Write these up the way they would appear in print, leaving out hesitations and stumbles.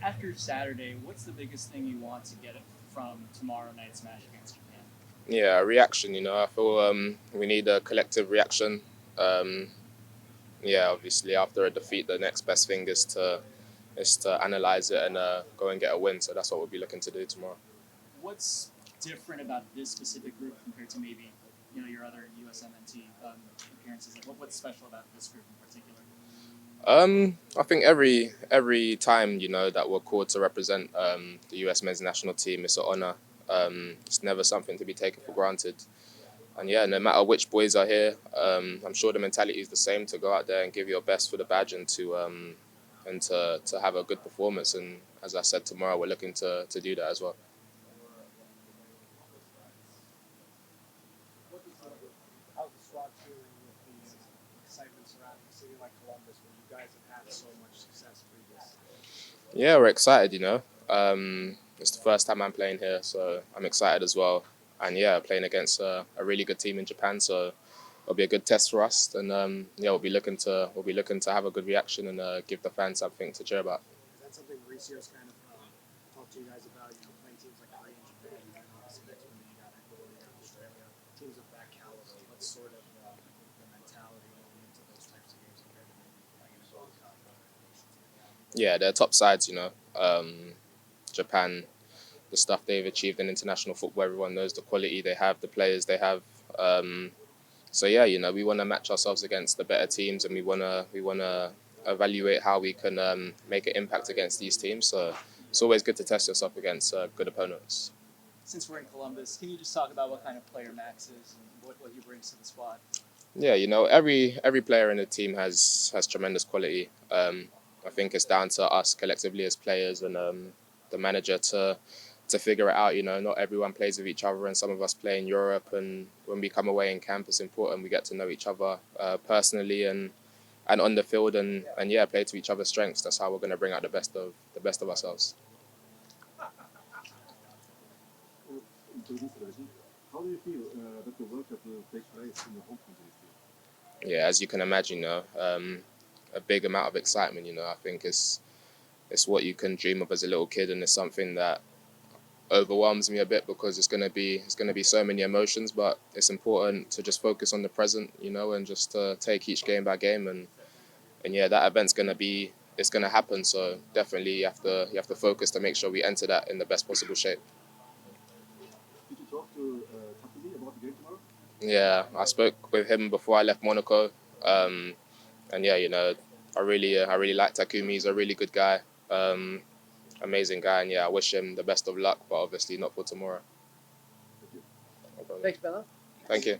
After Saturday, what's the biggest thing you want to get from tomorrow night's match against Japan? Yeah, reaction. I feel we need a collective reaction. Um, yeah, obviously after a defeat, the next best thing is to analyze it and go and get a win. So that's what we'll be looking to do tomorrow. What's different about this specific group compared to maybe your other USMNT appearances? Like, what's special about this group in particular? I think every time that we're called to represent the U.S. men's national team, it's an honor. It's never something to be taken for granted. And yeah, no matter which boys are here, I'm sure the mentality is the same to go out there and give your best for the badge and to have a good performance. And as I said, tomorrow we're looking to do that as well. How's the squad feeling with the excitement surrounding a city like Columbus, where you guys have had so much success previously? Yeah, we're excited. It's the first time I'm playing here, so I'm excited as well. And yeah, playing against a really good team in Japan, so it'll be a good test for us. And yeah, we'll be looking to have a good reaction and give the fans something to cheer about. Is that something Mauricio's kind of talked to you guys about? Playing teams like Korea and Japan, and then obviously next one you got Ecuador, you got Australia, teams of that caliber. What's sort of the mentality going into those types of games compared to maybe playing in a World Cup or nations like that? Yeah, they're top sides. Japan, the stuff they've achieved in international football, everyone knows the quality they have, the players they have. So yeah, we want to match ourselves against the better teams, and we wanna evaluate how we can make an impact against these teams. So it's always good to test yourself against good opponents. Since we're in Columbus, can you just talk about what kind of player Max is and what he brings to the squad? Yeah, every player in the team has tremendous quality. I think it's down to us collectively as players and the manager to figure it out. Not everyone plays with each other, and some of us play in Europe. And when we come away in camp, it's important we get to know each other personally and on the field, and yeah, play to each other's strengths. That's how we're going to bring out the best of ourselves. How do you feel that the World Cup takes place in the home country this Yeah, as you can imagine, a big amount of excitement. I think it's what you can dream of as a little kid, and it's something that overwhelms me a bit because it's gonna be so many emotions. But it's important to just focus on the present, and just take each game by game. And yeah, that event's gonna happen. So definitely you have to focus to make sure we enter that in the best possible shape. year? Did you talk to Takumi about the game tomorrow? Yeah, I spoke with him before I left Monaco, and yeah, I really like Takumi. He's a really good guy, amazing guy, and yeah, I wish him the best of luck. But obviously not for tomorrow. Thank you. No problem. Thanks, Bella. Thank you.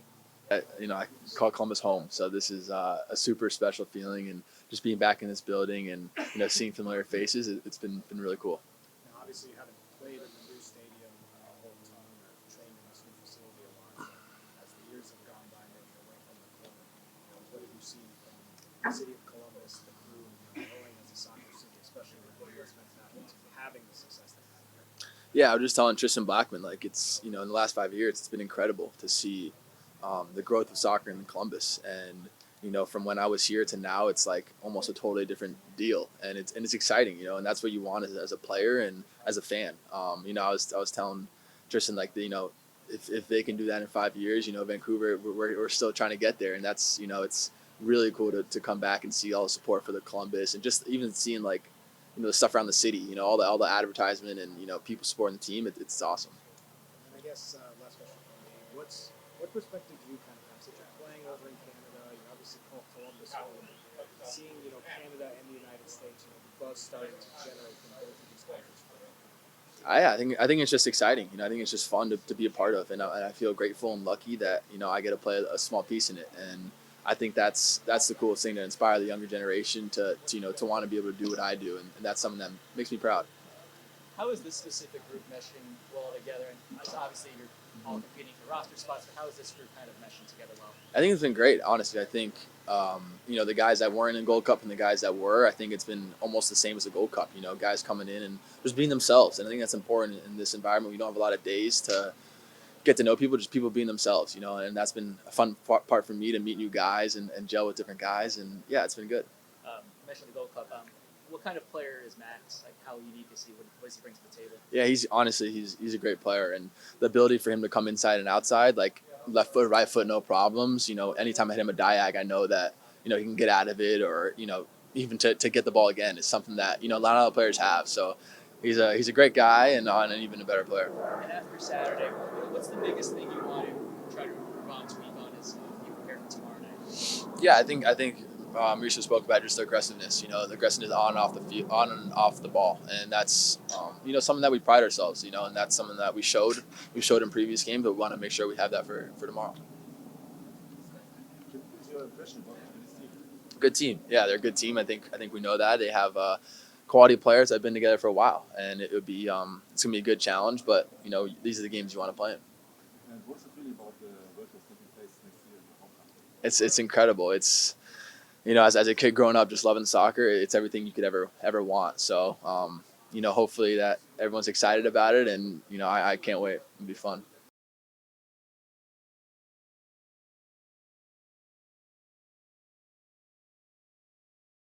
I call Columbus home, so this is a super special feeling, and just being back in this building and seeing familiar faces, it's been really cool. Now, obviously, you haven't played in the new stadium a whole ton or trained in this new facility a lot. But as the years have gone by, maybe away from the club, what have you seen from the city of Columbus, the crew, growing as a soccer city, especially with the U.S. men's national team having the success they've had here? Yeah, I was just telling Tristan Blackman, like it's in the last 5 years, it's been incredible to see the growth of soccer in Columbus, and from when I was here to now, it's like almost a totally different deal, and it's exciting, and that's what you want as a player and as a fan. I was telling Tristan, like, if they can do that in 5 years, Vancouver, we're still trying to get there, and that's it's really cool to come back and see all the support for the Columbus, and just even seeing like the stuff around the city, all the advertisement and people supporting the team. It's awesome. And I guess last question for me: what perspective do you kind of have? Since you're playing over in Canada, you obviously call Columbus home. Seeing Canada and the United States, the buzz starting to generate from both of these countries. I think it's just exciting. I think it's just fun to be a part of, and I feel grateful and lucky that I get to play a small piece in it. And I think that's the coolest thing, to inspire the younger generation to want to be able to do what I do, and that's something that makes me proud. How is this specific group meshing well together? And obviously, you're all competing for roster spots, but how is this group kind of meshing together well? I think it's been great, honestly. I think the guys that weren't in Gold Cup and the guys that were, I think it's been almost the same as the Gold Cup. Guys coming in and just being themselves, and I think that's important in this environment. We don't have a lot of days to get to know people, just people being themselves. And that's been a fun part for me, to meet new guys and gel with different guys, and yeah, it's been good. You mentioned the Gold Cup. what kind of player is Max? Like, how unique is he? What does he bring to the table? Yeah, he's a great player, and the ability for him to come inside and outside, like left foot, right foot, no problems. You know, anytime I hit him a diag, I know that he can get out of it, or even to get the ball again is something that a lot of other players have. So he's a great guy and an even a better player. And after Saturday, what's the biggest thing you want to try to improve on, tweak on as you prepare for tomorrow night? Yeah, I think Mauricio spoke about just the aggressiveness. The aggressiveness on and off the field, on and off the ball, and that's something that we pride ourselves. And that's something that we showed in previous games, but we want to make sure we have that for tomorrow. What's your impression about this team? Good team. Yeah, they're a good team. I think we know that they have quality players that have been together for a while, and it would be it's gonna be a good challenge. But these are the games you want to play in. And what's the feeling about the World Cup taking place next year in your home country? It's incredible. It's as a kid growing up just loving soccer, it's everything you could ever want. So hopefully that everyone's excited about it, and I can't wait. It'll be fun.